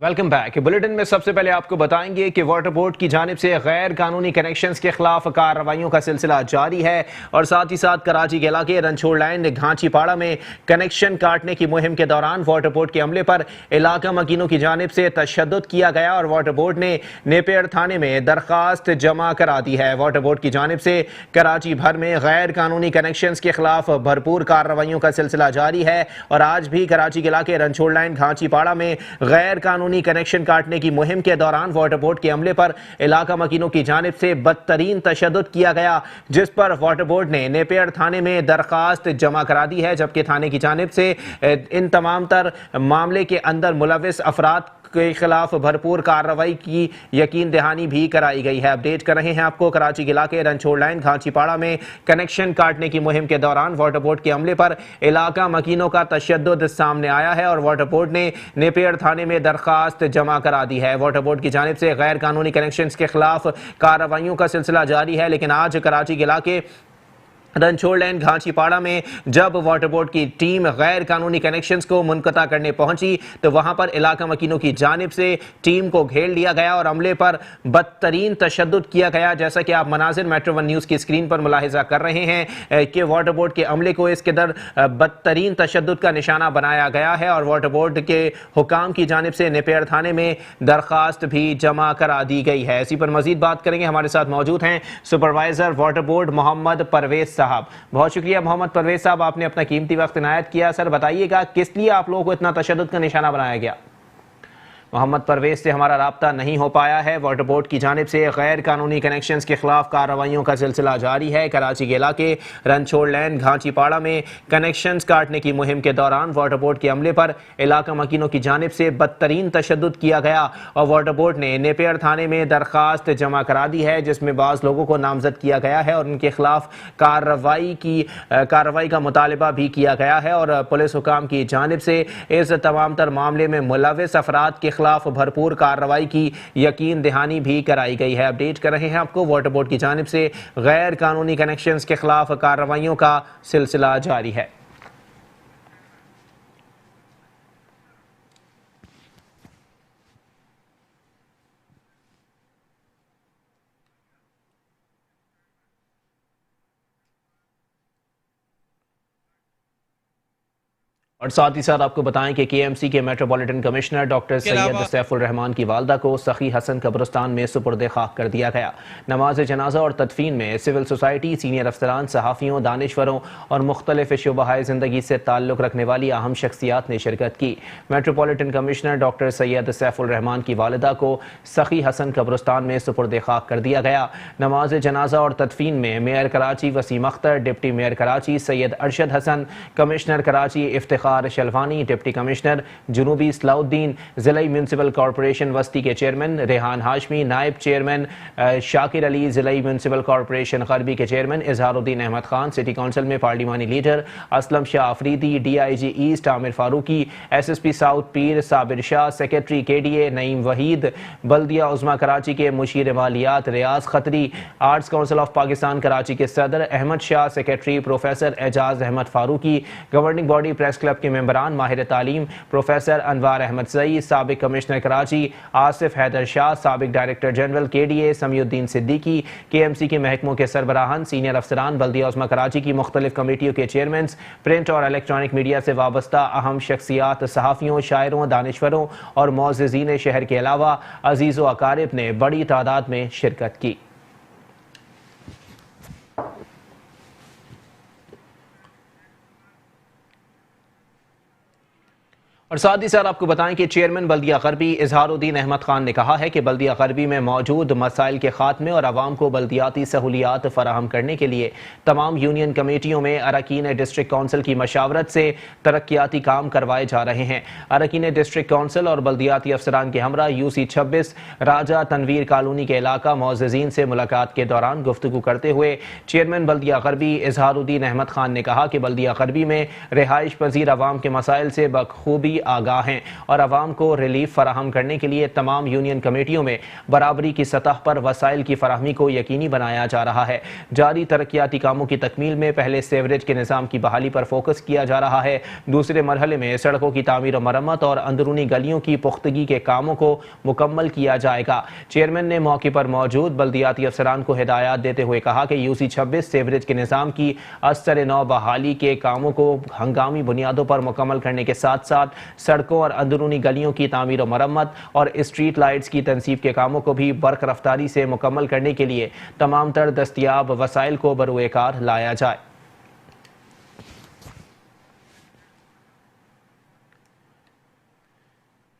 Welcome back. Bulletin में सबसे पहले आपको बताएंगे कि वाटर बोर्ड की जानिब से गैर कानूनी कनेक्शंस के खिलाफ कार्रवाइयों का सिलसिला जारी है और साथ ही साथ कराची के इलाके रनछोड़ लाइन घांचीपाड़ा में कनेक्शन काटने की मुहिम के दौरान वाटर बोर्ड के अमले पर इलाका मकीनों की जानिब से तशद्दुद किया गया और वाटर बोर्ड ने नेपेड़ थाने में दरखास्त जमा करा दी है। वाटर बोर्ड की जानिब से कराची भर में गैर कानूनी कनेक्शंस के खिलाफ भरपूर कार्रवाइयों का सिलसिला जारी है और आज भी कराची के इलाके रनछोड़ लाइन घांचीपाड़ा में गैर कानूनी कनेक्शन काटने की मुहिम के दौरान वाटर बोर्ड के अमले पर इलाका मकीनों की जानिब से बदतरीन तशद्दुद किया गया, जिस पर वाटर बोर्ड ने नेपेड़ थाने में दरखास्त जमा करा दी है, जबकि थाने की जानिब से इन तमाम तर मामले के अंदर मुलविस अफराद के खिलाफ भरपूर कार्रवाई की यकीन दहानी भी कराई गई है। अपडेट कर रहे हैं आपको कराची के इलाके रनछोड़ लाइन घांचीपाड़ा में कनेक्शन काटने की मुहिम के दौरान वाटर बोर्ड के अमले पर इलाका मकीनों का तशद्दुद सामने आया है और वाटर बोर्ड ने नेपेड़ थाने में दरखास्त जमा करा दी है। वाटर बोर्ड की जानिब से गैर कानूनी कनेक्शन के खिलाफ कार्रवाइयों का सिलसिला जारी है, लेकिन आज कराची के इलाके रनछोड़ लाइन घांचीपाड़ा में जब वाटर बोर्ड की टीम गैर कानूनी कनेक्शंस को मुनक़ता करने पहुंची तो वहां पर इलाका मकीनों की जानिब से टीम को घेर लिया गया और अमले पर बदतरीन तशद्दुद किया गया। जैसा कि आप मनाजिर मेट्रो वन न्यूज़ की स्क्रीन पर मुलाहिजा कर रहे हैं कि वाटर बोर्ड के अमले को इस कदर बदतरीन तशद्दुद का निशाना बनाया गया है और वाटर बोर्ड के हुकाम की जानिब से नेपेड़ थाने में दरखास्त भी जमा करा दी गई है। इसी पर मजीद बात करेंगे। हमारे साथ मौजूद हैं supervisor water board Mohammad Parvez साहब। बहुत शुक्रिया मोहम्मद परवेज साहब, आपने अपना कीमती वक्त इनायत किया। सर बताइएगा किस लिए आप लोगों को इतना तशद्दुद का निशाना बनाया गया? मोहम्मद परवेज से हमारा राब्ता नहीं हो पाया है। वाटर बोर्ड की जानिब से गैर कानूनी कनेक्शंस के खिलाफ कार्रवाइयों का सिलसिला जारी है। कराची के इलाके रनछोड़ लाइन घांचीपाड़ा में कनेक्शंस काटने की मुहिम के दौरान वाटर बोर्ड के अमले पर इलाका मकीनों की जानिब से बदतरीन तशद्दुद किया गया और वाटर बोर्ड ने नेपेड़ थाने में दरखास्त जमा करा दी है, जिसमें बाज़ लोगों को नामजद किया गया है और उनके खिलाफ कार्रवाई का मुतालबा भी किया गया है और पुलिस हुकाम की जानिब से इस तमाम तर मामले में मुलविस अफराद के खिलाफ भरपूर कार्रवाई की यकीन दहानी भी कराई गई है। अपडेट कर रहे हैं आपको वाटर बोर्ड की जानिब से गैर कानूनी कनेक्शंस के खिलाफ कार्रवाइयों का सिलसिला जारी है। और साथ ही साथ आपको बताएं कि केएमसी के metropolitan commissioner doctor Syed Saiful Rahman की वालदा को सखी हसन कब्रिस्तान में सुपुर्द खाक कर दिया गया। नमाज जनाजा और तदफीन में सिविल सोसाइटी, सीनियर अफसरान, सहाफ़ियों, दानिश्वरों और मुख्तलिफ शुबहाए ज़िंदगी से ताल्लुक़ रखने वाली अहम शख्सियात ने शिरकत की। Metropolitan commissioner doctor Syed Saiful Rahman की वालदा को सखी हसन कब्रिस्तान में सुपुर्द खाक कर दिया गया। नमाज जनाजा और तदफीन में mayor Karachi Waseem Akhtar, deputy mayor Karachi Syed Arshad Hasan, commissioner Karachi Iftikhar Shalwani, deputy commissioner जुनूबी सलाउद्दीन, ज़िला म्यूनसिपल कॉरपोरेशन वस्ती के चेयरमैन रेहान हाशमी, नायब चेयरमैन शाकिर अली, ज़िला म्यूनसिपल कॉरपोरेशन गरबी के chairman Izharuddin Ahmed Khan, city council में पार्लिमानी leader Aslam Shah Afridi, DIG east Amir Farooqui, SSP south Pir Sabir Shah, secretary KDA Naeem Waheed, बल्दिया उज़्मा कराची के मुशीर मालियात Riaz Khatri, arts council of Pakistan Karachi के सदर Ahmed Shah, secretary professor Ejaz Ahmed Farooqui, governing body press club के मेंबरान माहिर तालीम प्रोफेसर अनवार अहमद सई, साबिक कमिश्नर कराची आसिफ हैदर शाह, साबिक director general KDA Samiuddin Siddiqui, KMC के महकमों के सरबराहान, सीनियर अफसरान, बल्दिया उज़्मा कराची की मुख्तलिफ कमेटियों के चेयरमैन, प्रिंट और इलेक्ट्रॉनिक मीडिया से वाबस्ता अहम शख्सियात, सहाफ़ियों, शायरों, दानिश्वरों और मोअज़्ज़िज़ीन शहर के अलावा अजीज़ व अकारिब ने बड़ी तादाद में शिरकत की। और साथ ही साथ आपको बताएं कि चेयरमैन बल्दिया गरबी इजहारुद्दीन अहमद खान ने कहा है कि बल्दिया गरबी में मौजूद मसाइल के खात्मे और आवाम को बल्दियाती सहूलियात फराहम करने के लिए तमाम यूनियन कमेटियों में अरकान डिस्ट्रिक्ट काउंसिल की मशावरत से तरक्याती काम करवाए जा रहे हैं। अरकान डिस्ट्रिक्ट काउंसिल और बल्दियाती अफसरान के हमरा UC 26 राजा तनवीर कॉलोनी के इलाका मोअज़्ज़िज़ीन से मुलाकात के दौरान गुफ्तगू करते हुए चेयरमैन बल्दिया गरबी इजहारुद्दीन अहमद खान ने कहा कि बल्दिया गरबी में रिहाइश पजीर आवाम के मसाइल से बखूबी पूरी आगाह हैं और आवाम को रिलीफ फराहम करने के लिए तमाम यूनियन कमेटियों में बराबरी की सतह पर वसाइल की फराहमी को यकीनी बनाया जा रहा है। जारी तरक्याती कामों की तकमील में पहले सेवरेज के निज़ाम की बहाली पर फोकस किया जा रहा है। दूसरे मरहले में सड़कों की तामीर और मरम्मत और अंदरूनी गलियों की पुख्तगी के कामों को मुकम्मल किया जाएगा। चेयरमैन ने मौके पर मौजूद बल्दियाती अफसरान को हिदायत देते हुए कहा कि यूसी 26 सेवरेज के निज़ाम की असर नौ बहाली के कामों को हंगामी बुनियादों पर मुकम्मल करने के साथ साथ सड़कों और अंदरूनी गलियों की तामीर और मरम्मत और स्ट्रीट लाइट्स की तनसीब के कामों को भी बर्क रफ्तारी से मुकम्मल करने के लिए तमाम तर दस्तियाब वसाइल को बरूए कार लाया जाए।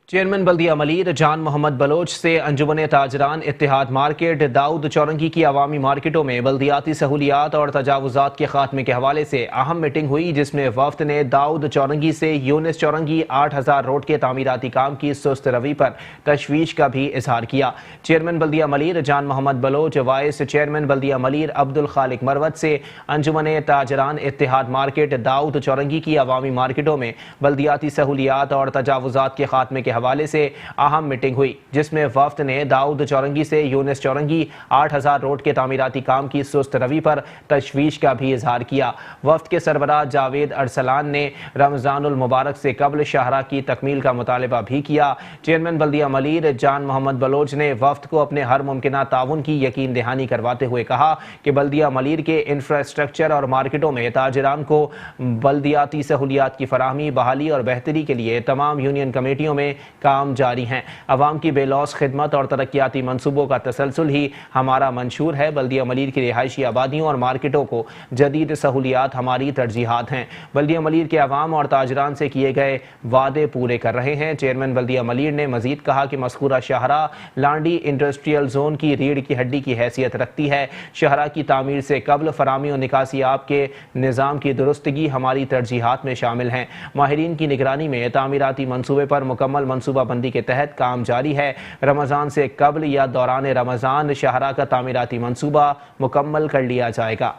चेयरमैन बल्दिया मलीर जान मोहम्मद बलोच से अंजुमन ताजरान इत्तेहाद मार्केट दाऊद चौरंगी की अवामी मार्केटों में बल्दियाती सहूलियात और तजावुजात के खात्मे के हवाले से अहम मीटिंग हुई, जिसमें वफ्द ने दाऊद चौरंगी से यूनिस चौरंगी 8000 रोड के तामीराती काम की सुस्त रवि पर तशवीश का भी इजहार किया। चेयरमैन बल्दिया मलीर जान मोहम्मद बलोच वाइस चेयरमैन बल्दिया मलीर अब्दुल खालिक मरवत से अंजुमन ताजरान इत्तेहाद मार्केट दाऊद चौरंगी की अवामी मार्केटों में बल्दियाती सहूलियात और तजावुजात के खात्मे के हवाले से अहम मीटिंग हुई, जिसमें वफ्द ने दाऊद चौरंगी से यूनिस चौरंगी 8000 रोड के तामीराती काम की सुस्त रवि पर तशवीश का भी इजहार किया। वफ्द के सरबराह जावेद अरसलान ने रमजानुल मुबारक से कबल शाहरा की तकमील का मुतालबा भी किया। चेयरमैन बल्दिया मलीर जान मोहम्मद बलोच ने वफ्द को अपने हर मुमकिन ताउन की यकीन दहानी करवाते हुए कहा कि बल्दिया मलीर के इंफ्रास्ट्रक्चर और मार्केटों में ताजरान को बल्दियाती सहूलियात की फराहमी, बहाली और बेहतरी के लिए तमाम यूनियन कमेटियों में काम जारी हैं। अवाम की बेलौस खिदमत और तरक्याती मनसूबों का तसलसल ही हमारा मंशूर है। बल्दिया मलीर की रिहायशी आबादियों और मार्केटों को जदीद सहूलियात हमारी तरजीहात हैं। बल्दिया मलीर के अवाम और ताजरान से किए गए वादे पूरे कर रहे हैं। चेयरमैन बल्दिया मलीर ने मजीद कहा कि मज़कूरा शाहरा लांडी इंडस्ट्रियल जोन की रीढ़ की हड्डी की हैसियत रखती है। शाहरा की तामीर से कबल फराहमी और निकासी आप के निज़ाम की दुरुस्तगी हमारी तरजीहात में शामिल हैं। माहिरीन की निगरानी में तामीराती मनसूबे पर मुकम्मल मनसूबाबंदी के तहत काम जारी है। रमज़ान से कबल या दौरान रमज़ान शाहरा का तामीराती मनसूबा मुकम्मल कर लिया जाएगा।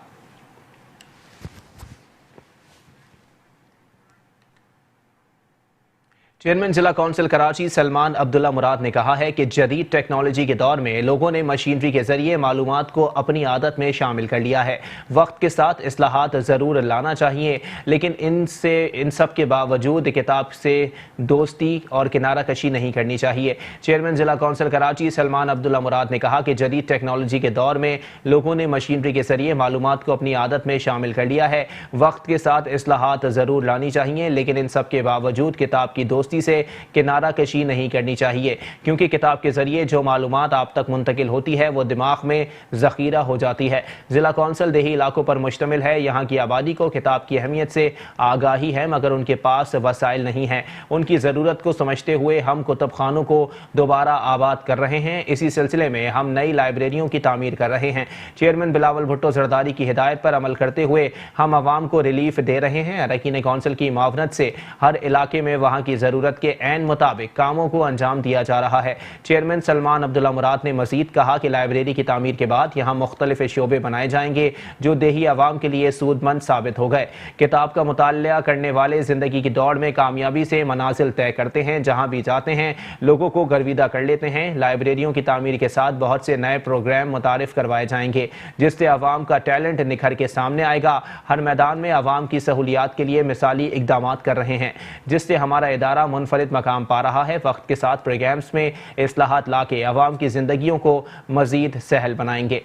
चेयरमैन जिला कौंसिल कराची सलमान अब्दुल्ला मुराद ने कहा है कि जदीद टेक्नोलॉजी के दौर में लोगों ने मशीनरी के जरिए मालूमात को अपनी आदत में शामिल कर लिया है। वक्त के साथ इस्लाहात ज़रूर लाना चाहिए, लेकिन इन सब के बावजूद किताब से दोस्ती और किनारा कशी नहीं करनी चाहिए। चेयरमैन जिला कौंसिल कराची सलमान अब्दुल्ला मुराद ने कहा कि जदीद टेक्नोलॉजी के दौर में लोगों ने मशीनरी के जरिए मालूमात को अपनी आदत में शामिल कर लिया है। वक्त के साथ इस्लाहात ज़रूर लानी चाहिए, लेकिन इन सब के बावजूद किताब की दोस्ती से किनारा कशी नहीं करनी चाहिए, क्योंकि किताब के जरिए जो मालूमात आप तक मुंतकिल होती है वो दिमाग में ज़ख़ीरा हो जाती है। जिला कौंसिल देही इलाकों पर मुश्तमिल है। यहाँ की आबादी को किताब की अहमियत से आगाही है, मगर उनके पास वसाइल नहीं हैं। उनकी ज़रूरत को समझते हुए हम कुतुब खानों को दोबारा आबाद कर रहे हैं। इसी सिलसिले में हम नई लाइब्रेरियों की तामीर कर रहे हैं। चेयरमैन बिलावल भुट्टो जरदारी की हिदायत पर अमल करते हुए हम आवाम को रिलीफ दे रहे हैं। अरकान कौंसिल की मावनत से हर इलाके में वहाँ की ज़रूरत के ऐन मुताबिक कामों को अंजाम दिया जा रहा है। चेयरमैन सलमान अब्दुल्ला मुराद ने मजीद कहा कि लाइब्रेरी की तामीर के बाद यहाँ मुख्तलिफ शोबे बनाए जाएंगे जो देही आवाम के लिए सूदमंद साबित हो गए। किताब का मुतालिया करने वाले जिंदगी की दौड़ में कामयाबी से मनाजिल तय करते हैं। जहाँ भी जाते हैं लोगों को गर्विदा कर लेते हैं। लाइब्रेरियों की तामीर के साथ बहुत से नए प्रोग्राम मुतारिफ करवाए जाएंगे, जिससे आवाम का टैलेंट निखर के सामने आएगा। हर मैदान में आवाम की सहूलियात के लिए मिसाली इकदाम कर रहे हैं, जिससे हमारा इदारा मुनफरिद मकाम पा रहा है। वक्त के साथ प्रोग्राम्स में इस्लाहात लाके अवाम की जिंदगियों को मजीद सहल बनाएंगे।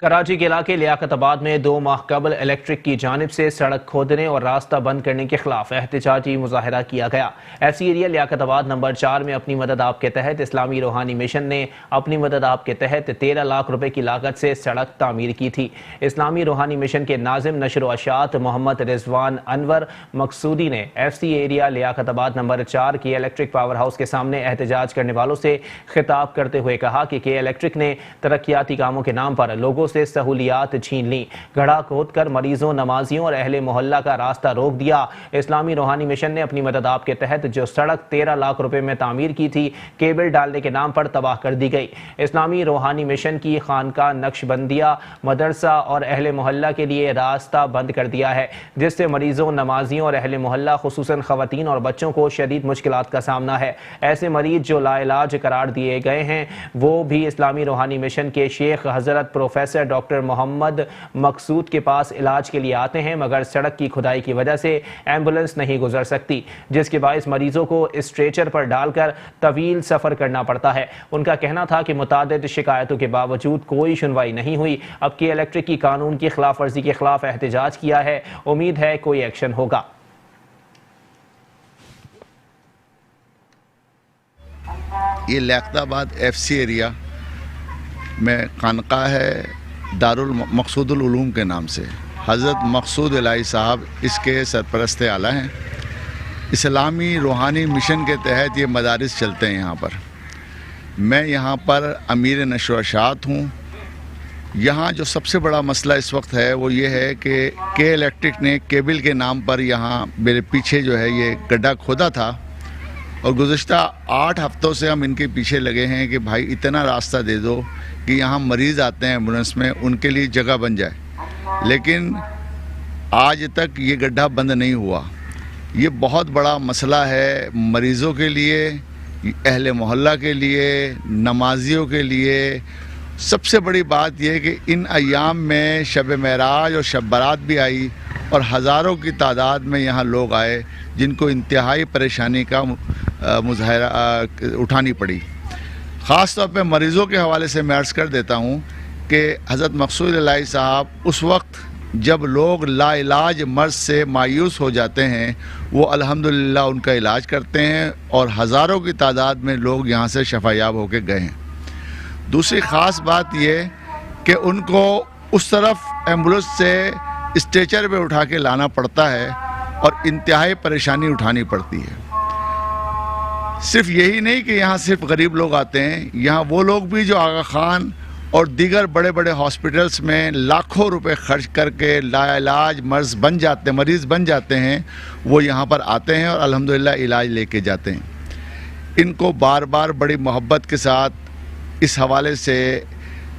कराची के इलाके लियाकताबाद में 2 माह कबल इलेक्ट्रिक की जानिब से सड़क खोदने और रास्ता बंद करने के खिलाफ एहतजाजी मुजाहरा किया गया। ऐसी एरिया लियाकताबाद नंबर 4 में अपनी मदद आप के तहत इस्लामी रूहानी मिशन ने अपनी मदद आप के तहत 13 लाख रुपए की लागत से सड़क तामीर की थी। इस्लामी रूहानी मिशन के नाजिम नशर अशात मोहम्मद रिजवान अनवर मकसूदी ने FC एरिया लियाकताबाद नंबर 4 के इलेक्ट्रिक पावर हाउस के सामने एहतजाज करने वालों से खिताब करते हुए कहा कि इलेक्ट्रिक ने तरक्याती कामों के नाम पर लोगों से सहूलियात छीन ली। गड्ढा खोदकर मरीजों, नमाजियों और अहले मोहल्ला का रास्ता रोक दिया। इस्लामी रूहानी मिशन ने अपनी मदद आप के तहत जो सड़क 13 लाख रुपए में तामीर की थी, केबल डालने के नाम पर तबाह कर दी गई। इस्लामी रूहानी मिशन की खानका नक्शबंदिया मदरसा और अहले मोहल्ला के लिए रास्ता बंद कर दिया है, जिससे मरीजों, नमाजियों और अहले मोहल्ला खुसूसन खवातीन और बच्चों को शदीद मुश्किलात का सामना है। ऐसे मरीज जो लाइलाज करार दिए गए हैं, वो भी इस्लामी रूहानी मिशन के शेख हजरत प्रोफेसर डॉक्टर मोहम्मद मकसूद के पास इलाज के लिए आते हैं, मगर सड़क की खुदाई की वजह से एम्बुलेंस नहीं गुजर सकती, जिसके बायस मरीजों को स्ट्रेचर पर डालकर तवील सफर करना पड़ता है। उनका कहना था कि मुतादिद शिकायतों के बावजूद कोई सुनवाई नहीं हुई। अब की इलेक्ट्रिक की कानून की खिलाफ वर्जी के खिलाफ एहतजाज किया है, उम्मीद है कोई एक्शन होगा। ये लैक्ताबाद FC एरिया में खानका है दारुल मकसूदुल उलूम के नाम से। हज़रत मकसूद इलाही साहब इसके सरपरस्त आला हैं। इस्लामी रूहानी मिशन के तहत ये मदारिस चलते हैं यहाँ पर। मैं यहाँ पर अमीर नशो अशात हूँ। यहाँ जो सबसे बड़ा मसला इस वक्त है वो ये है कि के इलेक्ट्रिक ने केबल के नाम पर यहाँ मेरे पीछे जो है ये गड्ढा खोदा था, और गुज़श्ता 8 हफ्तों से हम इनके पीछे लगे हैं कि भाई इतना रास्ता दे दो कि यहाँ मरीज़ आते हैं एम्बुलेंस में, उनके लिए जगह बन जाए। लेकिन आज तक ये गड्ढा बंद नहीं हुआ। ये बहुत बड़ा मसला है मरीज़ों के लिए, अहले मोहल्ला के लिए, नमाजियों के लिए। सबसे बड़ी बात यह कि इन अय्याम में शब महराज और शब बारात भी आई और हज़ारों की तादाद में यहाँ लोग आए जिनको इंतहाई परेशानी का मुजाहरा उठानी पड़ी। ख़ास तौर पे मरीज़ों के हवाले से मैं अर्ज़ कर देता हूँ कि हज़रत मकसूद इलाही साहब उस वक्त जब लोग लाइलाज मर्ज़ से मायूस हो जाते हैं, वो अल्हम्दुलिल्लाह उनका इलाज करते हैं और हज़ारों की तादाद में लोग यहाँ से शफायाब होकर गए हैं। दूसरी ख़ास बात यह कि उनको उस तरफ एम्बुलेंस से स्ट्रेचर पे उठा के लाना पड़ता है और इंतहाई परेशानी उठानी पड़ती है। सिर्फ यही नहीं कि यहाँ सिर्फ गरीब लोग आते हैं, यहाँ वो लोग भी जो आगा खान और दीगर बड़े बड़े हॉस्पिटल्स में लाखों रुपए खर्च करके लाइलाज मरीज़ बन जाते हैं, वो यहाँ पर आते हैं और अल्हम्दुलिल्लाह इलाज लेके जाते हैं। इनको बार बार बड़ी मोहब्बत के साथ इस हवाले से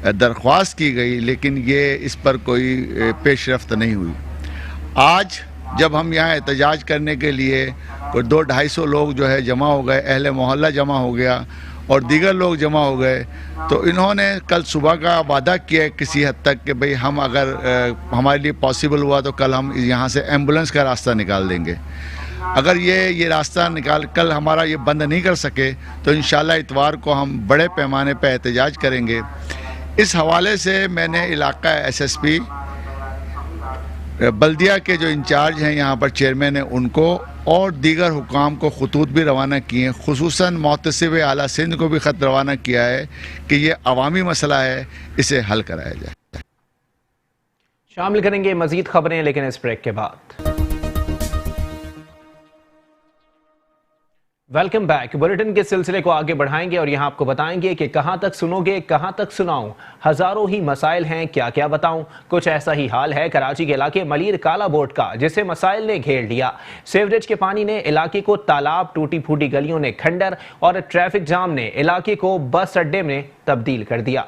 दरख्वास्त की गई, लेकिन ये इस पर कोई पेशरफ्त नहीं हुई। आज जब हम यहाँ एहतजाज करने के लिए कोई 200-250 लोग जो है जमा हो गए, अहले मोहल्ला जमा हो गया और दीगर लोग जमा हो गए, तो इन्होंने कल सुबह का वादा किया किसी हद तक कि भाई हम अगर हमारे लिए पॉसिबल हुआ तो कल हम यहाँ से एम्बुलेंस का रास्ता निकाल देंगे। अगर ये रास्ता निकाल कल हमारा ये बंद नहीं कर सके तो इंशाल्लाह इतवार को हम बड़े पैमाने पर एहतजाज करेंगे। इस हवाले से मैंने इलाका SSP बल्दिया के जो इंचार्ज हैं यहाँ पर चेयरमैन हैं उनको और दीगर हुकाम को खतूत भी रवाना किए हैं। खुसूसन मोहतसिब आला सिंध को भी ख़त रवाना किया है कि ये अवामी मसला है, इसे हल कराया जाए। शामिल करेंगे मज़ीद खबरें, लेकिन इस ब्रेक के बाद। Welcome back. बुलेटिन के सिलसिले को आगे बढ़ाएंगे और यहां आपको बताएंगे कि कहां तक सुनोगे, कहां तक सुनाऊं। हजारों ही मसाइल हैं, क्या क्या बताऊं। कुछ ऐसा ही हाल है कराची के इलाके मलीर काला बोर्ड का, जिसे मसाइल ने घेर लिया। सीवरेज के पानी ने इलाके को तालाब, टूटी फूटी गलियों ने खंडर और ट्रैफिक जाम ने इलाके को बस अड्डे में तब्दील कर दिया।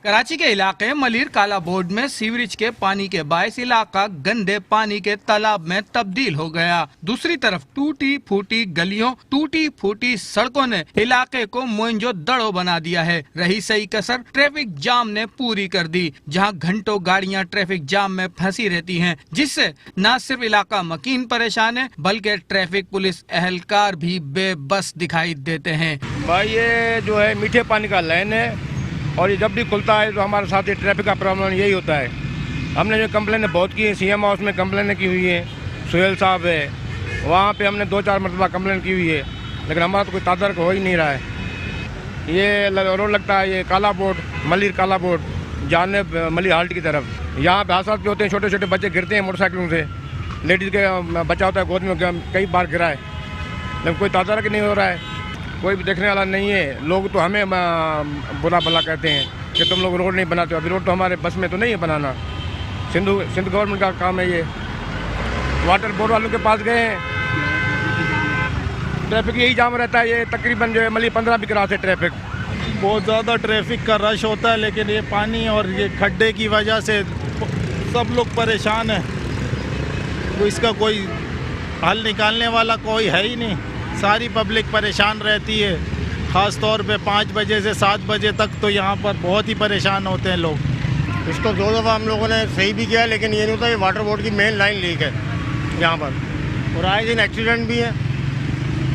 कराची के इलाके मलीर काला बोर्ड में सीवरेज के पानी के बायस इलाका गंदे पानी के तालाब में तब्दील हो गया। दूसरी तरफ टूटी फूटी गलियों, टूटी फूटी सड़कों ने इलाके को मोइंजो दड़ो बना दिया है। रही सही कसर ट्रैफिक जाम ने पूरी कर दी, जहां घंटों गाड़ियां ट्रैफिक जाम में फंसी रहती हैं, जिससे न सिर्फ इलाका मकीन परेशान है बल्कि ट्रैफिक पुलिस एहलकार भी बेबस दिखाई देते हैं। भाई ये जो है मीठे पानी का लाइन है और ये जब भी खुलता है तो हमारे साथ ये ट्रैफिक का प्रॉब्लम यही होता है। हमने जो कंप्लेन बहुत की है, CM हाउस में कंप्लेन की हुई है, सुहेल साहब है, वहाँ पे हमने 2-4 मरतबा कंप्लेन की हुई है, लेकिन हमारा तो कोई तादाद हो ही नहीं रहा है। ये रोड लगता है ये काला बोर्ड, मलीर काला बोर्ड, जाने मलीर हाल्ट की तरफ। यहाँ पे हादसा भी होते हैं, छोटे छोटे बच्चे गिरते हैं मोटरसाइकिलों से, लेडीज़ के बच्चा होता है गोद में, कई बार गिरा है, लेकिन कोई तादाद नहीं हो रहा है, कोई भी देखने वाला नहीं है। लोग तो हमें बुरा भला कहते हैं, कि तुम लोग रोड नहीं बनाते हो। अभी रोड तो हमारे बस में तो नहीं है बनाना, सिंध गवर्नमेंट का काम है ये। वाटर बोर्ड वालों के पास गए हैं, ट्रैफिक यही जाम रहता है। ये तकरीबन जो है मतलब 15 भी क्रास है ट्रैफिक। बहुत ज़्यादा ट्रैफिक का रश होता है, लेकिन ये पानी और ये खड्डे की वजह से सब लोग परेशान हैं। तो इसका कोई हल निकालने वाला कोई है ही नहीं। सारी पब्लिक परेशान रहती है, ख़ास तौर पे 5 बजे से 7 बजे तक तो यहाँ पर बहुत ही परेशान होते हैं लोग। इसको 2 दफ़ा हम लोगों ने सही भी किया, लेकिन ये नहीं होता। ये वाटर बोर्ड की मेन लाइन लीक है यहाँ पर, और आए दिन एक्सीडेंट भी है।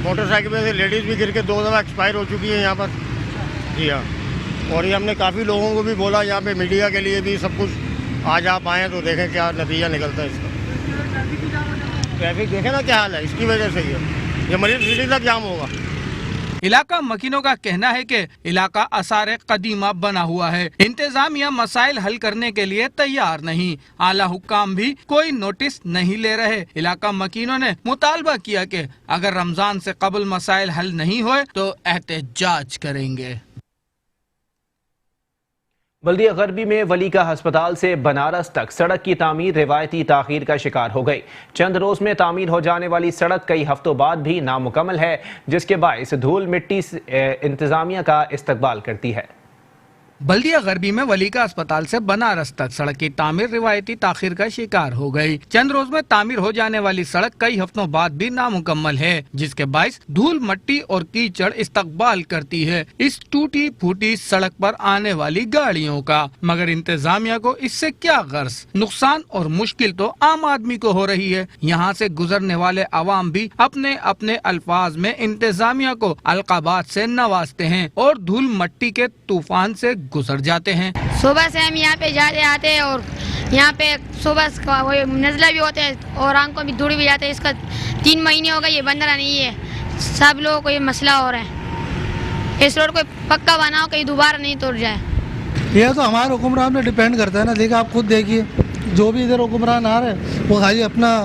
मोटरसाइकिल में से लेडीज़ भी गिर के 2 दफ़ा एक्सपायर हो चुकी है यहाँ पर। जी हाँ, और ये हमने काफ़ी लोगों को भी बोला, यहाँ पे मीडिया के लिए भी सब कुछ आज आप आएँ तो देखें क्या नतीजा निकलता है इसका। ट्रैफिक देखें ना क्या हाल है, इसकी वजह से ये मरीज सिटी तक जाम होगा। इलाका मकीनों का कहना है कि इलाका आसार कदीमा बना हुआ है। इंतजामिया मसाइल हल करने के लिए तैयार नहीं, आला हुक्काम भी कोई नोटिस नहीं ले रहे। इलाका मकीनों ने मुतालबा किया कि अगर रमजान से कबल मसाइल हल नहीं हुए तो एहतजाज करेंगे। बल्दिया गरबी में वली का अस्पताल से बनारस तक सड़क की तामीर रिवायती ताखीर का शिकार हो गई। चंद रोज में तामीर हो जाने वाली सड़क कई हफ्तों बाद भी नामुकम्मल है, जिसके बायस धूल मिट्टी इंतजामिया का इस्तकबाल करती है। बल्दिया गरबी में वली का अस्पताल से बनारस तक सड़क की तामीर रिवायती ताखीर का शिकार हो गई। चंद रोज में तामीर हो जाने वाली सड़क कई हफ्तों बाद भी नामुकम्मल है, जिसके बायस धूल मट्टी और कीचड़ इस्तकबाल करती है इस टूटी फूटी सड़क पर आने वाली गाड़ियों का। मगर इंतजामिया को इससे क्या गर्ज? नुकसान और मुश्किल तो आम आदमी को हो रही है। यहाँ से गुजरने वाले अवाम भी अपने अपने अल्फाज में इंतजामिया को अलकाबात से नवाजते हैं और धूल मट्टी के तूफान से गुजर जाते हैं। सुबह से हम यहाँ पे जाते आते हैं और यहाँ पे सुबह वो नज़ला भी होते हैं और आंखों में धूल भी जाते हैं। इसका 3 महीने हो गए ये बंद रहा नहीं है। सब लोगों को ये मसला हो रहा है। इस रोड को पक्का बनाओ, कहीं दोबारा नहीं तोड़ जाए। यह तो हमारे हुक्मरान पे डिपेंड करता है ना। देखिए आप खुद देखिए, जो भी इधर हुक्मरान आ रहे हैं वो खाली अपना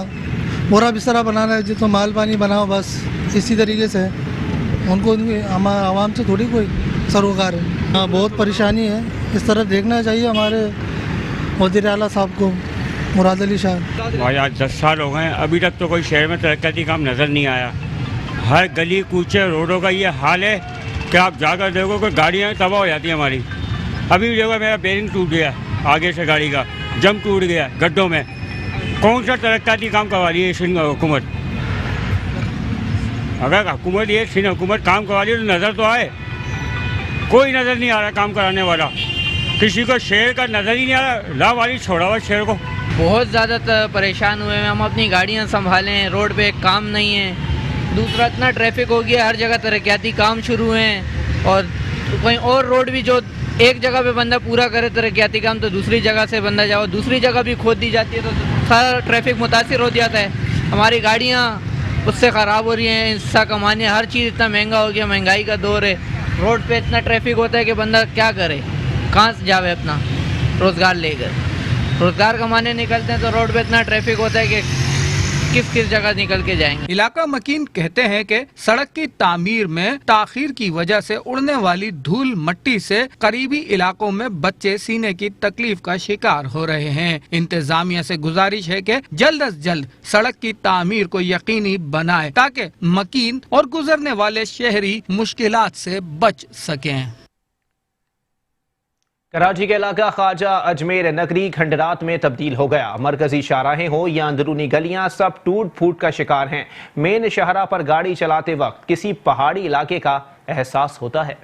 बोरा बिस्तरा बना रहे हैं, जितना माल पानी बनाओ बस इसी तरीके से। उनको आवाम से थोड़ी कोई सरोकार है। हाँ, बहुत परेशानी है। इस तरफ देखना चाहिए हमारे वज़ीर आला साहब को, मुराद अली शाह। भाई आज 10 साल हो गए, अभी तक तो कोई शहर में तरक्याती काम नज़र नहीं आया। हर गली कूचे रोडों का ये हाल है कि आप जाकर देखो कि गाड़ियाँ तबाह हो जाती हैं हमारी। अभी भी देखो मेरा बेरिंग टूट गया, आगे से गाड़ी का जम टूट गया गड्ढों में। कौन सा तरक्याती काम करवा रही है सिंध हुकूमत? अगर हुकूमत ये सिंध हुकूमत काम करवा रही है तो नज़र तो आए। कोई नज़र नहीं आ रहा काम कराने वाला, किसी को शहर का नज़र ही नहीं आ रहा। लावारिस छोड़ा हुआ शहर को। बहुत ज़्यादा परेशान हुए हैं हम, अपनी गाड़ियाँ संभालें, रोड पे काम नहीं है। दूसरा इतना ट्रैफिक हो गया, हर जगह तरक्याती काम शुरू हैं और कहीं और रोड भी जो एक जगह पे बंदा पूरा करे तरक्याती काम तो दूसरी जगह से बंदा जाओ, दूसरी जगह भी खोद दी जाती है तो सारा ट्रैफिक मुतासिर हो जाता है। हमारी गाड़ियाँ उससे ख़राब हो रही हैं। हिस्सा कमाने, हर चीज़ इतना महंगा हो गया, महंगाई का दौर है। रोड पे इतना ट्रैफिक होता है कि बंदा क्या करे, कहाँ से जावे अपना रोज़गार लेकर। रोज़गार कमाने निकलते हैं तो रोड पे इतना ट्रैफिक होता है कि किस किस जगह निकल के जाएंगे। इलाका मकीन कहते हैं कि सड़क की तामीर में ताखीर की वजह से उड़ने वाली धूल मट्टी से करीबी इलाकों में बच्चे सीने की तकलीफ का शिकार हो रहे हैं। इंतजामिया से गुजारिश है कि जल्द अज जल्द सड़क की तामीर को यकीनी बनाए ताकि मकीन और गुजरने वाले शहरी मुश्किलात से बच सकें। कराची के इलाका ख्वाजा अजमेर नगरी खंडरात में तब्दील हो गया। मरकजी शाहराहें हो या अंदरूनी गलियां सब टूट फूट का शिकार हैं। मेन शाहरा पर गाड़ी चलाते वक्त किसी पहाड़ी इलाके का एहसास होता है।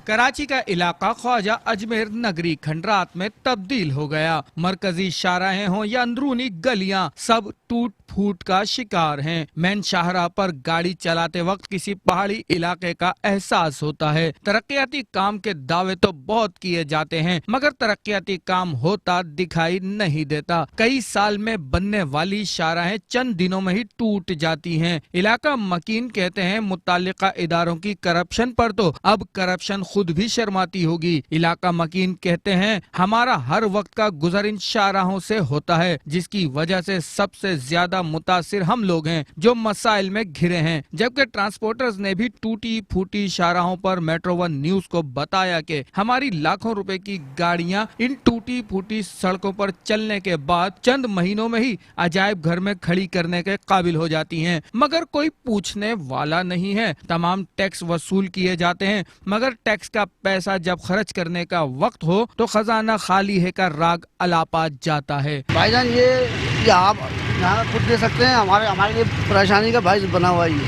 कराची का इलाका ख्वाजा अजमेर नगरी खंडरात में तब्दील हो गया। मरकजी शाहराहें हों या अंदरूनी गलियां सब टूट फूट का शिकार हैं। मेन शाहरा पर गाड़ी चलाते वक्त किसी पहाड़ी इलाके का एहसास होता है। तरक्याती काम के दावे तो बहुत किए जाते हैं मगर तरक्याती काम होता दिखाई नहीं देता। कई साल में बनने वाली शाहराहें चंद दिनों में ही टूट जाती हैं। इलाका मकीन कहते हैं मुत्तालिका इदारों की करप्शन पर तो अब करप्शन खुद खुद भी शर्माती होगी। इलाका मकीन कहते हैं हमारा हर वक्त का गुजर इन शाहराहों से होता है, जिसकी वजह से सबसे ज्यादा मुतासिर हम लोग हैं जो मसाइल में घिरे हैं। जबकि ट्रांसपोर्टर्स ने भी टूटी फूटी शाहराहों पर मेट्रो वन न्यूज को बताया कि हमारी लाखों रुपए की गाड़ियां इन टूटी फूटी सड़कों पर चलने के बाद चंद महीनों में ही अजायब घर में खड़ी करने के काबिल हो जाती हैं, मगर कोई पूछने वाला नहीं है। तमाम टैक्स वसूल किए जाते हैं, मगर टैक्स का पैसा जब खर्च करने का वक्त हो तो खजाना खाली है का राग अलापा जाता है। भाईजान ये आप यहाँ खुद दे सकते हैं, हमारे लिए परेशानी का भाई बना हुआ है ये,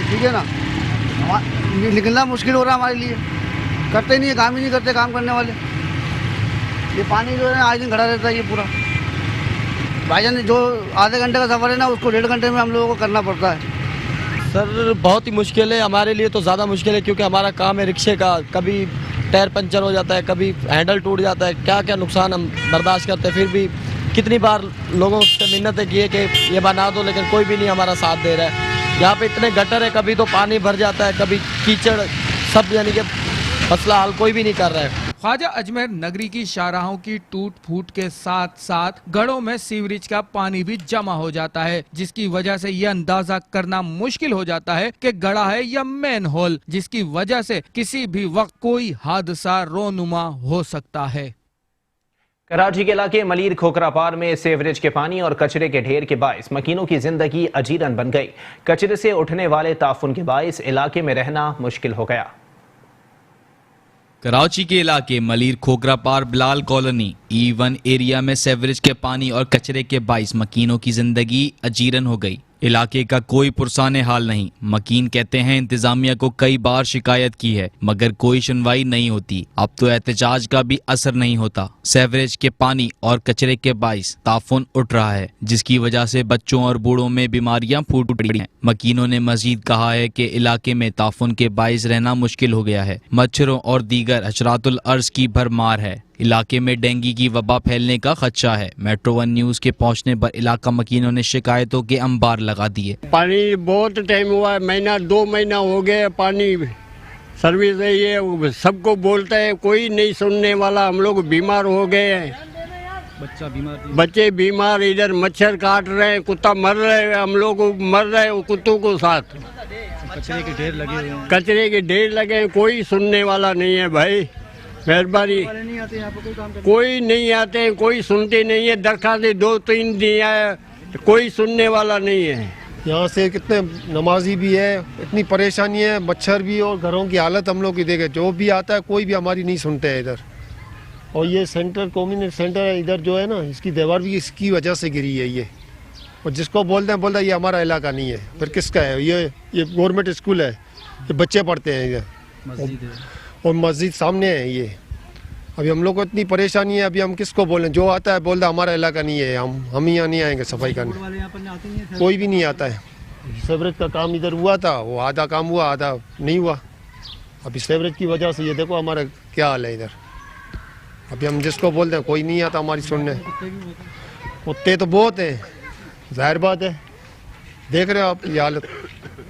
ठीक है ना। निकलना मुश्किल हो रहा है हमारे लिए, करते नहीं है, काम ही नहीं करते काम करने वाले। ये पानी जो है आज दिन खड़ा रहता है ये पूरा। भाईजान जो आधे घंटे का सफ़र है ना उसको 1.5 घंटे में हम लोगों को करना पड़ता है। सर बहुत ही मुश्किल है, हमारे लिए तो ज़्यादा मुश्किल है क्योंकि हमारा काम है रिक्शे का। कभी टायर पंचर हो जाता है, कभी हैंडल टूट जाता है, क्या क्या नुकसान हम बर्दाश्त करते हैं। फिर भी कितनी बार लोगों से मिन्नतें किए कि ये बना दो, लेकिन कोई भी नहीं हमारा साथ दे रहा है। यहाँ पे इतने गटर है, कभी तो पानी भर जाता है, कभी कीचड़, सब यानी कि मसला हल कोई भी नहीं कर रहा है। ख्वाजा अजमेर नगरी की शाहराहों की टूट फूट के साथ साथ गढ़ों में सीवरेज का पानी भी जमा हो जाता है, जिसकी वजह से यह अंदाजा करना मुश्किल हो जाता है कि गढ़ा है या मैन होल, जिसकी वजह से किसी भी वक्त कोई हादसा रोनुमा हो सकता है। कराची के इलाके मलीर खोखरापार में सीवरेज के पानी और कचरे के ढेर के बाइस मकीनों की जिंदगी अजीरन बन गई। कचरे से उठने वाले ताफुन के बाइस इलाके में रहना मुश्किल हो गया। कराची के इलाके Malir Khokhrapar Bilal colony E1 area में सीवरेज के पानी और कचरे के बाइस मकीनों की जिंदगी अजीरन हो गई। इलाके का कोई पुरसाने हाल नहीं। मकीन कहते हैं इंतजामिया को कई बार शिकायत की है मगर कोई सुनवाई नहीं होती। अब तो एहतजाज का भी असर नहीं होता। सीवरेज के पानी और कचरे के बाइस ताफुन उठ रहा है, जिसकी वजह से बच्चों और बूढ़ों में बीमारियां फूट पड़ी हैं। मकीनों ने मजीद कहा है कि इलाके में ताफुन के बाइस रहना मुश्किल हो गया है। मच्छरों और दीगर हशरातुल अर्ज की भरमार है। इलाके में डेंगू की वबा फैलने का खदशा है। मेट्रो वन न्यूज के पहुंचने पर इलाका मकीनों ने शिकायतों के अंबार लगा दिए। पानी बहुत टाइम हुआ है, महीना 2 महीना हो गया पानी सर्विस है ये, सबको बोलता है, कोई नहीं सुनने वाला। हम लोग बीमार हो गए हैं, बच्चे बीमार, इधर मच्छर काट रहे हैं, कुत्ता मर रहे हैं, हम लोग मर रहे हैं कुत्तों को साथ। कचरे के ढेर लगे हुए हैं, कचरे के ढेर लगे हैं, कोई सुनने वाला नहीं है भाई। मेहरबानी, कोई नहीं आते, कोई सुनते नहीं है। दरखास्तें 2-3 दिया है, कोई सुनने वाला नहीं है। यहाँ से कितने नमाजी भी है, इतनी परेशानी है, मच्छर भी और घरों की हालत हम लोग की देखे। जो भी आता है कोई भी हमारी नहीं सुनते है इधर। और ये सेंटर कम्युनिटी सेंटर है इधर जो है ना, इसकी दीवार भी इसकी वजह से गिरी है ये। और जिसको बोलते हैं बोलता है ये हमारा इलाका नहीं है, फिर किसका है? ये गवर्नमेंट स्कूल है, ये बच्चे पढ़ते हैं इधर और मस्जिद सामने है ये। अभी हम लोग को इतनी परेशानी है, अभी हम किसको बोलें? जो आता है बोलता है हमारा इलाका नहीं है, हम यहाँ नहीं आएंगे सफाई करने। कोई भी नहीं आता है। सीवरेज का काम इधर हुआ था, वो आधा काम हुआ आधा नहीं हुआ। अभी सीवरेज की वजह से ये देखो हमारा क्या हाल है इधर। अभी हम जिसको बोलते हैं कोई नहीं आता हमारी सुनने। कुत्ते तो बहुत हैं, जाहिर बात है, देख रहे हो आप ये हालत।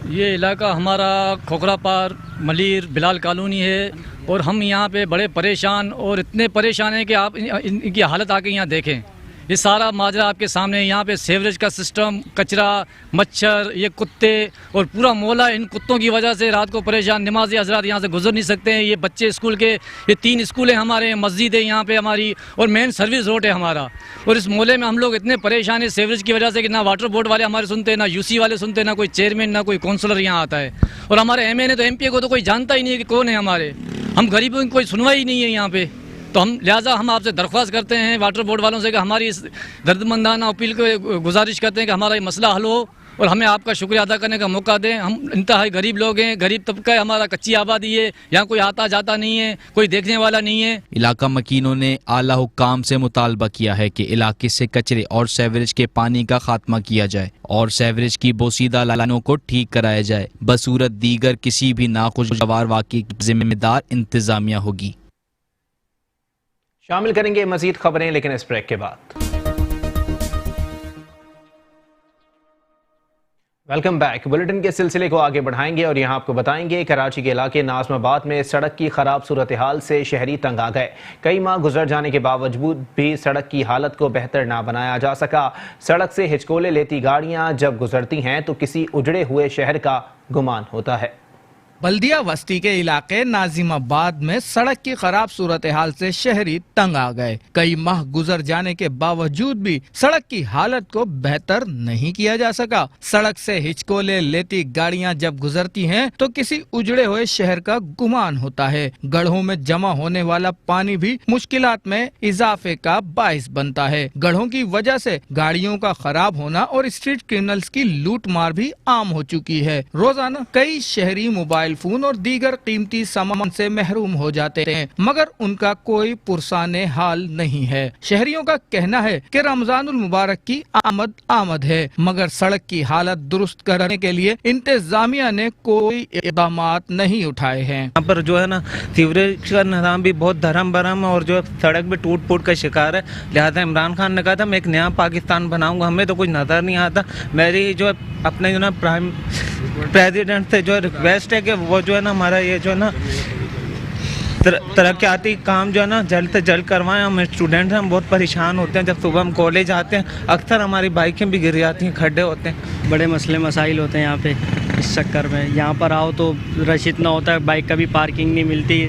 ये इलाका हमारा खोखरापार मलीर बिलाल कॉलोनी है और हम यहाँ पे बड़े परेशान और इतने परेशान हैं कि आप इनकी हालत आके यहाँ देखें। ये सारा माजरा आपके सामने। यहाँ पे सीवरेज का सिस्टम, कचरा, मच्छर, ये कुत्ते और पूरा मोहल्ला इन कुत्तों की वजह से रात को परेशान। नमाजी हजरात यहाँ से गुजर नहीं सकते हैं। ये बच्चे स्कूल के, ये 3 स्कूल हैं हमारे, मस्जिद है यहाँ पे हमारी और मेन सर्विस रोड है हमारा। और इस मोहल्ले में हम लोग इतने परेशान हैं सीवरेज की वजह से कि ना वाटर बोर्ड वाले हमारे सुनते हैं, ना यूसी वाले सुनते हैं, ना कोई चेयरमैन, ना कोई काउंसलर यहाँ आता है। और हमारे MNA तो MP को तो कोई जानता ही नहीं है कि कौन है हमारे। हम गरीबों की कोई सुनवाई नहीं है यहाँ पे। तो लिहाजा हम आपसे दरख्वास्त करते हैं वाटर बोर्ड वालों से कि हमारी इस दर्दमंदाना अपील को गुजारिश करते हैं कि हमारा ये मसला हल हो और हमें आपका शुक्रिया अदा करने का मौका दें। हम इंतहाई गरीब लोग हैं, गरीब तबका है हमारा, कच्ची आबादी है, यहाँ कोई आता जाता नहीं है, कोई देखने वाला नहीं है। इलाका मकीनों ने आला हुक्काम से मुतालबा किया है कि इलाके से कचरे और सीवरेज के पानी का खात्मा किया जाए और सीवरेज की बोसीदा लाइनों को ठीक कराया जाए। बसूरत दीगर किसी भी नाखुशगवार वाक़े की जिम्मेदार इंतजामिया होगी। शामिल करेंगे मजीद खबरें लेकिन इस ब्रेक के बाद। Welcome back. बुलेटिन के सिलसिले को आगे बढ़ाएंगे और यहाँ आपको बताएंगे कराची के इलाके नाज़िमाबाद में सड़क की खराब सूरत हाल से शहरी तंग आ गए। कई माह गुजर जाने के बावजूद भी सड़क की हालत को बेहतर ना बनाया जा सका। सड़क से हिचकोले लेती गाड़ियाँ जब गुजरती हैं तो किसी उजड़े हुए शहर का गुमान होता है। बल्दिया बस्ती के इलाके नाज़िमाबाद में सड़क की खराब सूरत हाल से शहरी तंग आ गए। कई माह गुजर जाने के बावजूद भी सड़क की हालत को बेहतर नहीं किया जा सका। सड़क से हिचकोले लेती गाड़ियां जब गुजरती हैं तो किसी उजड़े हुए शहर का गुमान होता है। गड्ढों में जमा होने वाला पानी भी मुश्किलात में इजाफे का बाइस बनता है। गड्ढों की वजह से गाड़ियों का खराब होना और स्ट्रीट क्रिमिनल्स की लूट मार भी आम हो चुकी है। रोजाना कई शहरी मोबाइल फोन और दीगर कीमती सामान से महरूम हो जाते हैं, मगर उनका कोई पुरसाने हाल नहीं है। शहरियों का कहना है कि रमजानुल मुबारक की आमद है, मगर सड़क की हालत दुरुस्त करने के लिए इंतजामिया ने कोई इक़दाम नहीं उठाए हैं। यहाँ पर जो है ना सीवरेज का निज़ाम भी बहुत धर्म भरम है और जो सड़क भी टूट फूट का शिकार है। लिहाजा इमरान खान ने कहा था मैं एक नया पाकिस्तान बनाऊंगा, हमें तो कुछ नजर नहीं आता। मेरी जो अपने जो ना प्राइम प्रेसिडेंट से जो रिक्वेस्ट है कि वो जो है ना हमारा ये जो है ना तरक्याती काम जो है ना जल्द से जल्द करवाएं। हम स्टूडेंट हैं, हम बहुत परेशान होते हैं। जब सुबह हम कॉलेज आते हैं अक्सर हमारी बाइकें भी गिर जाती हैं, खड्डे होते हैं। बड़े मसले मसाइल होते हैं यहाँ पे। इस चक्कर में यहाँ पर आओ तो रश इतना होता है, बाइक का भी पार्किंग नहीं मिलती,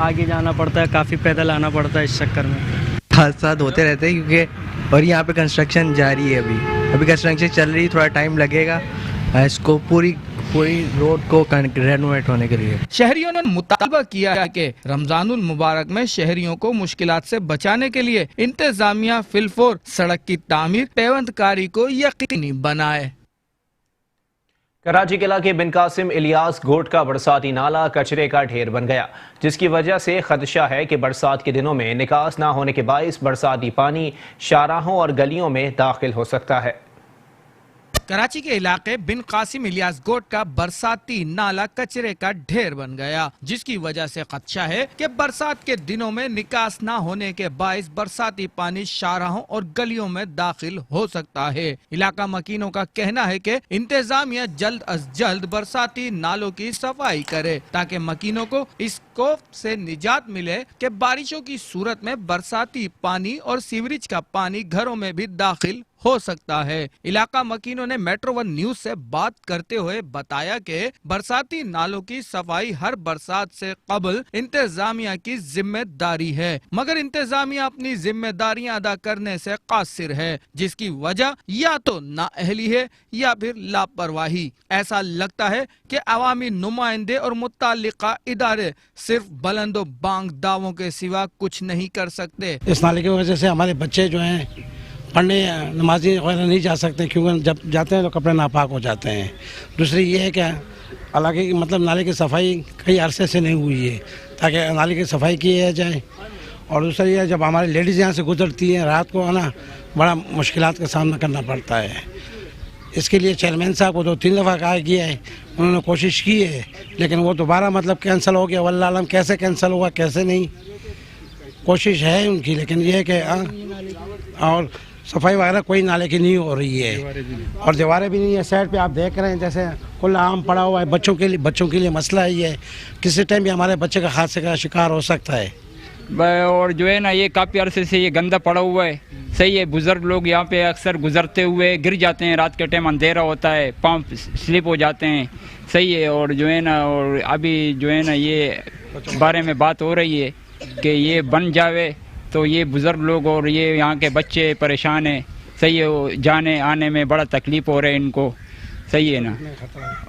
आगे जाना पड़ता है, काफ़ी पैदल आना पड़ता है। इस चक्कर में हादसा होते रहते हैं क्योंकि और यहाँ पे कंस्ट्रक्शन जारी है। अभी कंस्ट्रक्शन चल रही है, थोड़ा टाइम लगेगा इसको पूरी रोड को रेनोवेट होने के लिए। शहरियों ने मुतालबा किया है कि रमजानुल मुबारक में शहरियों को मुश्किलात से बचाने के लिए इंतजामिया फिलफोर सड़क की तामीर पेवंदकारी को यकीनी बनाए। कराची के इलाके बिन कासिम इलियास गोट का बरसाती नाला कचरे का ढेर बन गया, जिसकी वजह से खदशा है कि बरसात के दिनों में निकास ना होने के बाइस बरसाती पानी शाहराहों और गलियों में दाखिल हो सकता है। कराची के इलाके बिन कासिम इलियास गोट का बरसाती नाला कचरे का ढेर बन गया, जिसकी वजह से खदशा है कि बरसात के दिनों में निकास ना होने के बाइस बरसाती पानी शाहराहों और गलियों में दाखिल हो सकता है। इलाका मकीनों का कहना है कि इंतजामिया जल्द अज जल्द बरसाती नालों की सफाई करे ताकि मकीनों को इस खौफ से निजात मिले कि बारिशों की सूरत में बरसाती पानी और सीवरेज का पानी घरों में भी दाखिल हो सकता है। इलाका मकीनों ने मेट्रो वन न्यूज से बात करते हुए बताया कि बरसाती नालों की सफाई हर बरसात से कबल इंतजामिया की जिम्मेदारी है, मगर इंतजामिया अपनी जिम्मेदारियां अदा करने से कासिर है, जिसकी वजह या तो नाअहली है या फिर लापरवाही। ऐसा लगता है कि अवामी नुमाइंदे और मुत्तल्लिका इदारे सिर्फ बुलंदो बांग दावों के सिवा कुछ नहीं कर सकते। इस नाले की वजह से हमारे बच्चे जो हैं पढ़ने नमाजी वगैरह नहीं जा सकते, क्योंकि जब जाते हैं तो कपड़े नापाक हो जाते हैं। दूसरी ये है कि इलाके की मतलब नाले की सफाई कई अरसे से नहीं हुई है, ताकि नाले की सफाई की जाए। और दूसरा ये जब हमारी लेडीज़ यहाँ से गुजरती हैं रात को है ना, बड़ा मुश्किलात का सामना करना पड़ता है। इसके लिए चेयरमैन साहब को 2-3 दफ़ा कहा गया है, उन्होंने कोशिश की है, लेकिन वो दोबारा मतलब कैंसिल हो गया। वल्लाह आलम कैसे कैंसिल हुआ कैसे नहीं, कोशिश है उनकी, लेकिन ये है कि और सफाई वगैरह कोई नाले की नहीं हो रही है और दीवारें भी नहीं है। साइड पे आप देख रहे हैं जैसे खुला आम पड़ा हुआ है। बच्चों के लिए मसला है, ये किसी टाइम भी हमारे बच्चे का हादसे का शिकार हो सकता है। और जो है ना ये काफ़ी अरसे से ये गंदा पड़ा हुआ है। सही है, बुज़ुर्ग लोग यहाँ पे अक्सर गुजरते हुए गिर जाते हैं, रात के टाइम अंधेरा होता है, पाँव स्लिप हो जाते हैं। सही है, और जो है ना और अभी जो है ना ये बारे में बात हो रही है कि ये बन जावे तो ये बुज़ुर्ग लोग और ये यहाँ के बच्चे परेशान हैं। सही है, जाने आने में बड़ा तकलीफ़ हो रहा है इनको। सही है ना,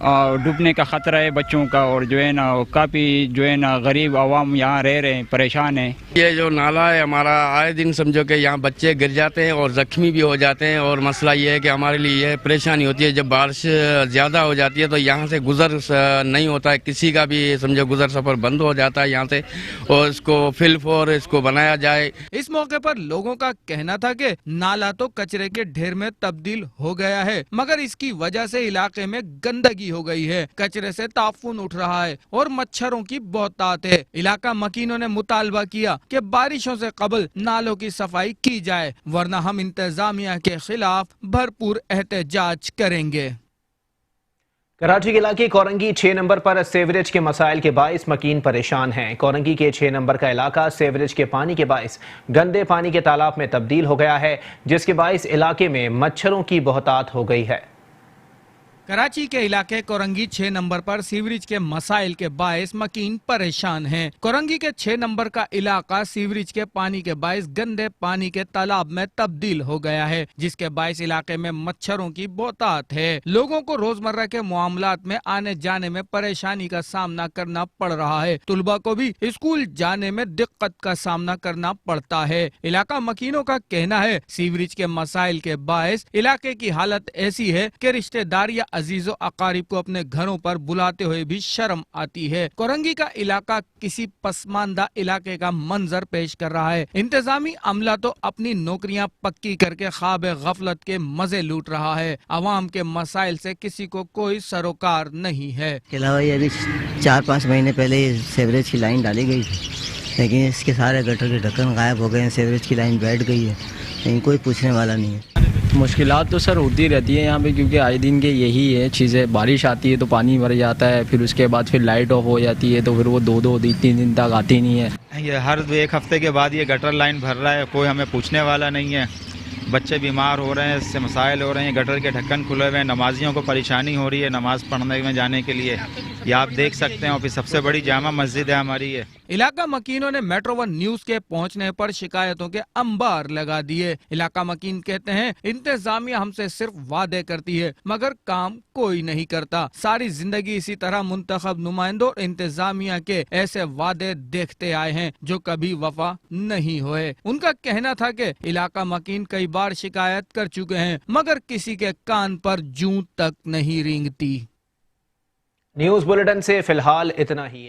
और डूबने का ख़तरा है बच्चों का, और जो है ना काफ़ी जो है ना गरीब आवाम यहाँ रह रहे हैं, परेशान हैं। ये जो नाला है हमारा आए दिन समझो कि यहाँ बच्चे गिर जाते हैं और ज़ख्मी भी हो जाते हैं। और मसला ये है कि हमारे लिए यह परेशानी होती है, जब बारिश ज़्यादा हो जाती है तो यहाँ से गुज़र नहीं होता है, किसी का भी समझो गुज़र सफ़र बंद हो जाता है यहाँ से, और इसको फिलफोर इसको बनाया जाए। इस मौके पर लोगों का कहना था कि नाला तो कचरे के ढेर में तब्दील हो गया है, मगर इसकी वजह से इलाके में गंदगी हो गई है, कचरे से ताफून उठ रहा है और मच्छरों की बहुतायत है। इलाका मकीनों ने मुतालबा किया कि बारिशों से कबल नालों की सफाई की जाए, वरना हम इंतजामिया के खिलाफ भरपूर एहतजाज करेंगे। कराची के इलाके कोरंगी 6 नंबर पर सेवरेज के मसाइल के बाइस मकीन परेशान हैं। कोरंगी के 6 नंबर का इलाका सेवरेज के पानी के बाइस गंदे पानी के तालाब में तब्दील हो गया है, जिसके बाइस इलाके में मच्छरों की बहुतात हो गई है। कराची के इलाके कोरंगी 6 नंबर पर सीवरेज के मसाइल के बायस मकीन परेशान हैं। कोरंगी के 6 नंबर का इलाका सीवरेज के पानी के बायस गंदे पानी के तालाब में तब्दील हो गया है, जिसके बायस इलाके में मच्छरों की बहुतात है। लोगों को रोजमर्रा के मामलात में आने जाने में परेशानी का सामना करना पड़ रहा है। तुलबा को भी स्कूल जाने में दिक्कत का सामना करना पड़ता है। इलाका मकीनों का कहना है सीवरेज के मसाइल के बायस इलाके की हालत ऐसी है कि रिश्तेदार या अजीजों अकारिब को अपने घरों पर बुलाते हुए भी शर्म आती है। कोरंगी का इलाका किसी पसमानदा इलाके का मंजर पेश कर रहा है। इंतजामी अमला तो अपनी नौकरियां पक्की करके ख्वाब गफलत के मजे लूट रहा है। अवाम के मसाइल से किसी को कोई सरोकार नहीं है। इसके अलावा ये अभी 4-5 महीने पहले सेवरेज की लाइन डाली गई थी, लेकिन इसके सारे गटर के ढक्कन गायब हो गए हैं। सेवरेज की लाइन बैठ गई है, लेकिन कोई पूछने वाला नहीं है। मुश्किलात तो सर होती रहती है यहाँ पे, क्योंकि आए दिन के यही है चीज़ें। बारिश आती है तो पानी भर जाता है, फिर उसके बाद फिर लाइट ऑफ हो जाती है, तो फिर वो 2-3 दिन तक आती नहीं है। ये हर 1 हफ्ते के बाद ये गटर लाइन भर रहा है, कोई हमें पूछने वाला नहीं है। बच्चे बीमार हो रहे हैं, इससे मसाइल हो रहे हैं। गटर के ढक्कन खुले हुए हैं, नमाजियों को परेशानी हो रही है नमाज पढ़ने में जाने के लिए। ये आप देख सकते हैं, और फिर सबसे बड़ी जामा मस्जिद है हमारी ये। इलाका मकीनों ने मेट्रो 1 न्यूज के पहुंचने पर शिकायतों के अंबार लगा दिए। इलाका मकीन कहते हैं इंतजामिया हमसे सिर्फ वादे करती है मगर काम कोई नहीं करता। सारी जिंदगी इसी तरह मुंतखब नुमाइंदों और इंतजामिया के ऐसे वादे देखते आए हैं जो कभी वफा नहीं हुए। उनका कहना था कि इलाका मकीन कई बार शिकायत कर चुके हैं मगर किसी के कान पर जूं तक नहीं रेंगती। न्यूज बुलेटिन से फिलहाल इतना ही।